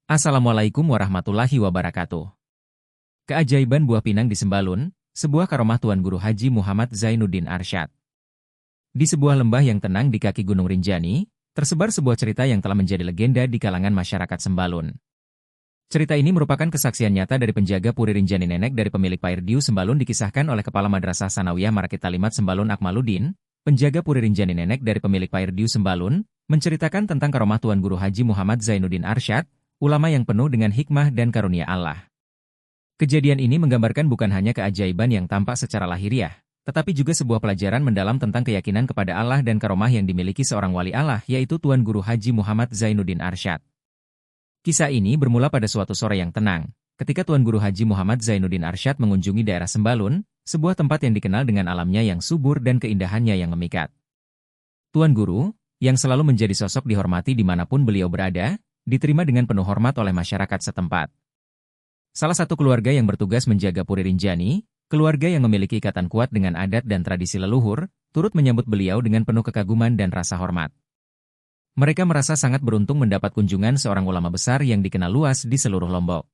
Assalamualaikum warahmatullahi wabarakatuh. Keajaiban buah pinang di Sembalun, sebuah karomah Tuan Guru Haji Muhammad Zainuddin Arsyad. Di sebuah lembah yang tenang di kaki Gunung Rinjani, tersebar sebuah cerita yang telah menjadi legenda di kalangan masyarakat Sembalun. Cerita ini merupakan kesaksian nyata dari penjaga Puri Rinjani nenek dari pemilik Pairdiu Sembalun dikisahkan oleh Kepala Madrasah Sanawiyah Marakit Talimat Sembalun Akmaluddin, penjaga Puri Rinjani nenek dari pemilik Pairdiu Sembalun, menceritakan tentang karomah Tuan Guru Haji Muhammad Zainuddin Arsyad, ulama yang penuh dengan hikmah dan karunia Allah. Kejadian ini menggambarkan bukan hanya keajaiban yang tampak secara lahiriah, tetapi juga sebuah pelajaran mendalam tentang keyakinan kepada Allah dan karomah yang dimiliki seorang wali Allah, yaitu Tuan Guru Haji Muhammad Zainuddin Arsyad. Kisah ini bermula pada suatu sore yang tenang, ketika Tuan Guru Haji Muhammad Zainuddin Arsyad mengunjungi daerah Sembalun, sebuah tempat yang dikenal dengan alamnya yang subur dan keindahannya yang memikat. Tuan Guru, yang selalu menjadi sosok dihormati dimanapun beliau berada, diterima dengan penuh hormat oleh masyarakat setempat. Salah satu keluarga yang bertugas menjaga Puri Rinjani, keluarga yang memiliki ikatan kuat dengan adat dan tradisi leluhur, turut menyambut beliau dengan penuh kekaguman dan rasa hormat. Mereka merasa sangat beruntung mendapat kunjungan seorang ulama besar yang dikenal luas di seluruh Lombok.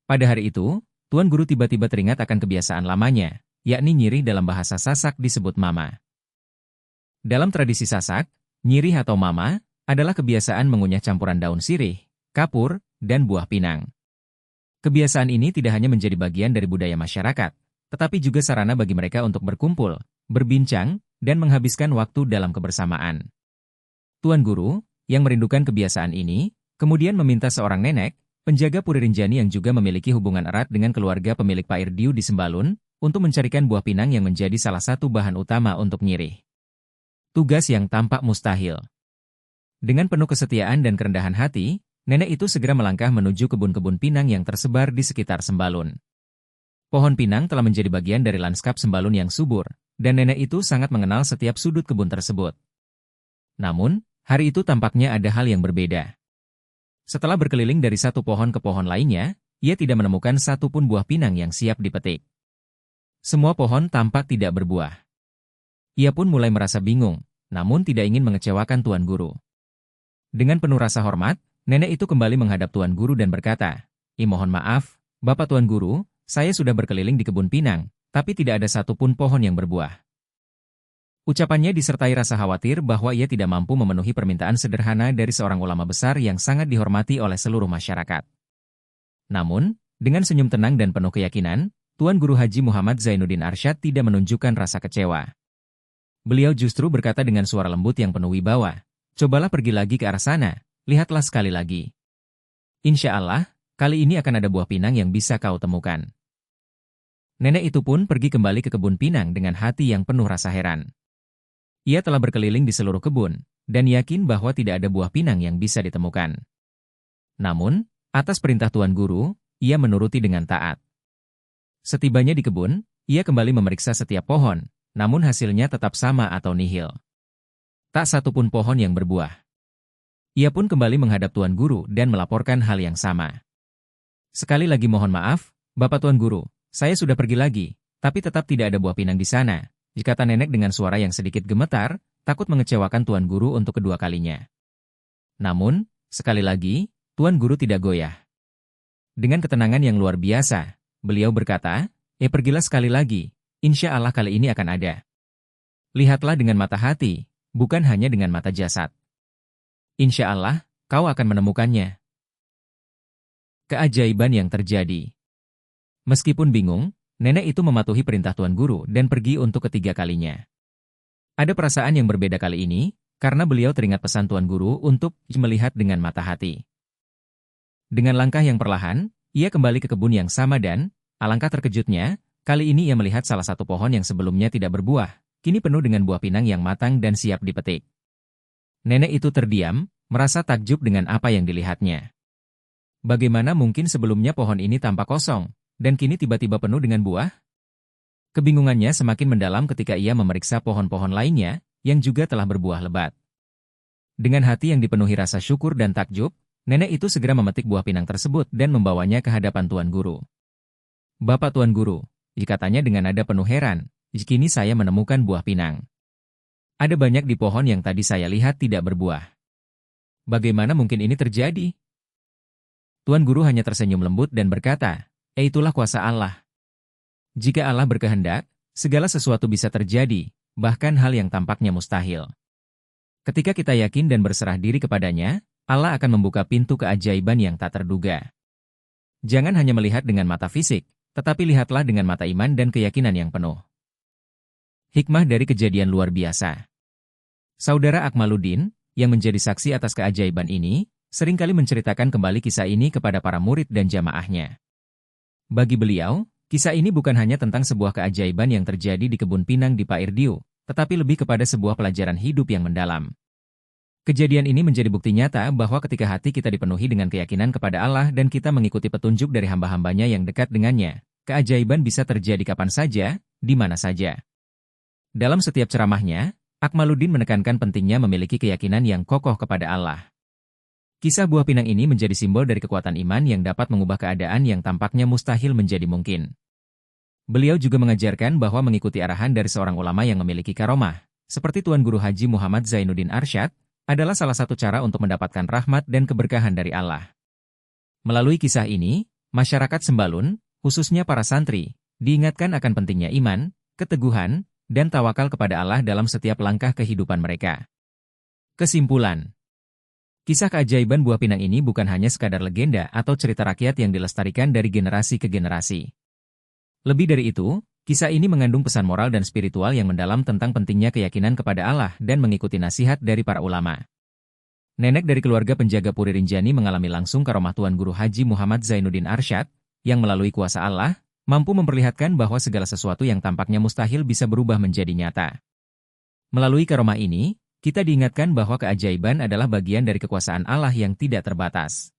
Pada hari itu, Tuan Guru tiba-tiba teringat akan kebiasaan lamanya, yakni nyirih dalam bahasa Sasak disebut mama. Dalam tradisi Sasak, nyirih atau mama adalah kebiasaan mengunyah campuran daun sirih, kapur, dan buah pinang. Kebiasaan ini tidak hanya menjadi bagian dari budaya masyarakat, tetapi juga sarana bagi mereka untuk berkumpul, berbincang, dan menghabiskan waktu dalam kebersamaan. Tuan Guru, yang merindukan kebiasaan ini, kemudian meminta seorang nenek, penjaga Puri Rinjani yang juga memiliki hubungan erat dengan keluarga pemilik Pairdiu di Sembalun, untuk mencarikan buah pinang yang menjadi salah satu bahan utama untuk nyirih. Tugas yang tampak mustahil. Dengan penuh kesetiaan dan kerendahan hati, nenek itu segera melangkah menuju kebun-kebun pinang yang tersebar di sekitar Sembalun. Pohon pinang telah menjadi bagian dari lanskap Sembalun yang subur, dan nenek itu sangat mengenal setiap sudut kebun tersebut. Namun, hari itu tampaknya ada hal yang berbeda. Setelah berkeliling dari satu pohon ke pohon lainnya, ia tidak menemukan satu pun buah pinang yang siap dipetik. Semua pohon tampak tidak berbuah. Ia pun mulai merasa bingung, namun tidak ingin mengecewakan Tuan Guru. Dengan penuh rasa hormat, nenek itu kembali menghadap Tuan Guru dan berkata, mohon maaf, Bapak Tuan Guru, saya sudah berkeliling di kebun pinang, tapi tidak ada satupun pohon yang berbuah. Ucapannya disertai rasa khawatir bahwa ia tidak mampu memenuhi permintaan sederhana dari seorang ulama besar yang sangat dihormati oleh seluruh masyarakat. Namun, dengan senyum tenang dan penuh keyakinan, Tuan Guru Haji Muhammad Zainuddin Arsyad tidak menunjukkan rasa kecewa. Beliau justru berkata dengan suara lembut yang penuh wibawa, cobalah pergi lagi ke arah sana, lihatlah sekali lagi. Insya Allah, kali ini akan ada buah pinang yang bisa kau temukan. Nenek itu pun pergi kembali ke kebun pinang dengan hati yang penuh rasa heran. Ia telah berkeliling di seluruh kebun, dan yakin bahwa tidak ada buah pinang yang bisa ditemukan. Namun, atas perintah Tuan Guru, ia menuruti dengan taat. Setibanya di kebun, ia kembali memeriksa setiap pohon, namun hasilnya tetap sama atau nihil. Tak satu pun pohon yang berbuah. Ia pun kembali menghadap Tuan Guru dan melaporkan hal yang sama. Sekali lagi mohon maaf, Bapak Tuan Guru, saya sudah pergi lagi, tapi tetap tidak ada buah pinang di sana, kata nenek dengan suara yang sedikit gemetar, takut mengecewakan Tuan Guru untuk kedua kalinya. Namun, sekali lagi, Tuan Guru tidak goyah. Dengan ketenangan yang luar biasa, beliau berkata, pergilah sekali lagi, insya Allah kali ini akan ada. Lihatlah dengan mata hati, bukan hanya dengan mata jasad. Insya Allah, kau akan menemukannya. Keajaiban yang terjadi. Meskipun bingung, nenek itu mematuhi perintah Tuan Guru dan pergi untuk ketiga kalinya. Ada perasaan yang berbeda kali ini, karena beliau teringat pesan Tuan Guru untuk melihat dengan mata hati. Dengan langkah yang perlahan, ia kembali ke kebun yang sama dan, alangkah terkejutnya, kali ini ia melihat salah satu pohon yang sebelumnya tidak berbuah, kini penuh dengan buah pinang yang matang dan siap dipetik. Nenek itu terdiam, merasa takjub dengan apa yang dilihatnya. Bagaimana mungkin sebelumnya pohon ini tampak kosong, dan kini tiba-tiba penuh dengan buah? Kebingungannya semakin mendalam ketika ia memeriksa pohon-pohon lainnya, yang juga telah berbuah lebat. Dengan hati yang dipenuhi rasa syukur dan takjub, nenek itu segera memetik buah pinang tersebut dan membawanya ke hadapan Tuan Guru. Bapak Tuan Guru, katanya dengan nada penuh heran, kini saya menemukan buah pinang. Ada banyak di pohon yang tadi saya lihat tidak berbuah. Bagaimana mungkin ini terjadi? Tuan Guru hanya tersenyum lembut dan berkata, itulah kuasa Allah. Jika Allah berkehendak, segala sesuatu bisa terjadi, bahkan hal yang tampaknya mustahil. Ketika kita yakin dan berserah diri kepadanya, Allah akan membuka pintu keajaiban yang tak terduga. Jangan hanya melihat dengan mata fisik, tetapi lihatlah dengan mata iman dan keyakinan yang penuh. Hikmah dari kejadian luar biasa. Saudara Akmaluddin, yang menjadi saksi atas keajaiban ini, seringkali menceritakan kembali kisah ini kepada para murid dan jamaahnya. Bagi beliau, kisah ini bukan hanya tentang sebuah keajaiban yang terjadi di kebun pinang di Pairdiu, tetapi lebih kepada sebuah pelajaran hidup yang mendalam. Kejadian ini menjadi bukti nyata bahwa ketika hati kita dipenuhi dengan keyakinan kepada Allah dan kita mengikuti petunjuk dari hamba-hambanya yang dekat dengannya, keajaiban bisa terjadi kapan saja, di mana saja. Dalam setiap ceramahnya, Akmaluddin menekankan pentingnya memiliki keyakinan yang kokoh kepada Allah. Kisah buah pinang ini menjadi simbol dari kekuatan iman yang dapat mengubah keadaan yang tampaknya mustahil menjadi mungkin. Beliau juga mengajarkan bahwa mengikuti arahan dari seorang ulama yang memiliki karomah, seperti Tuan Guru Haji Muhammad Zainuddin Arsyad, adalah salah satu cara untuk mendapatkan rahmat dan keberkahan dari Allah. Melalui kisah ini, masyarakat Sembalun, khususnya para santri, diingatkan akan pentingnya iman, keteguhan, dan tawakal kepada Allah dalam setiap langkah kehidupan mereka. Kesimpulan. Kisah keajaiban buah pinang ini bukan hanya sekadar legenda atau cerita rakyat yang dilestarikan dari generasi ke generasi. Lebih dari itu, kisah ini mengandung pesan moral dan spiritual yang mendalam tentang pentingnya keyakinan kepada Allah dan mengikuti nasihat dari para ulama. Nenek dari keluarga penjaga Puri Rinjani mengalami langsung karomah Tuan Guru Haji Muhammad Zainuddin Arsyad, yang melalui kuasa Allah, mampu memperlihatkan bahwa segala sesuatu yang tampaknya mustahil bisa berubah menjadi nyata. Melalui karomah ini, kita diingatkan bahwa keajaiban adalah bagian dari kekuasaan Allah yang tidak terbatas.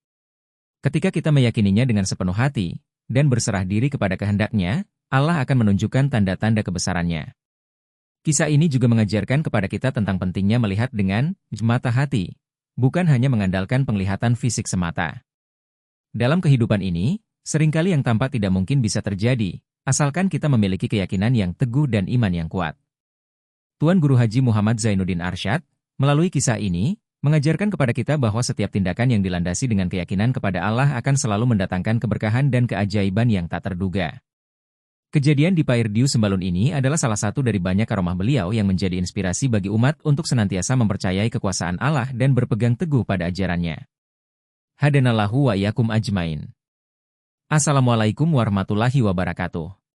Ketika kita meyakininya dengan sepenuh hati, dan berserah diri kepada kehendak-Nya, Allah akan menunjukkan tanda-tanda kebesaran-Nya. Kisah ini juga mengajarkan kepada kita tentang pentingnya melihat dengan mata hati, bukan hanya mengandalkan penglihatan fisik semata. Dalam kehidupan ini, seringkali yang tampak tidak mungkin bisa terjadi, asalkan kita memiliki keyakinan yang teguh dan iman yang kuat. Tuan Guru Haji Muhammad Zainuddin Arsyad, melalui kisah ini, mengajarkan kepada kita bahwa setiap tindakan yang dilandasi dengan keyakinan kepada Allah akan selalu mendatangkan keberkahan dan keajaiban yang tak terduga. Kejadian di Pairdiu Sembalun ini adalah salah satu dari banyak karomah beliau yang menjadi inspirasi bagi umat untuk senantiasa mempercayai kekuasaan Allah dan berpegang teguh pada ajarannya. Hadanallahu wa iyyakum ajmain. Assalamualaikum warahmatullahi wabarakatuh.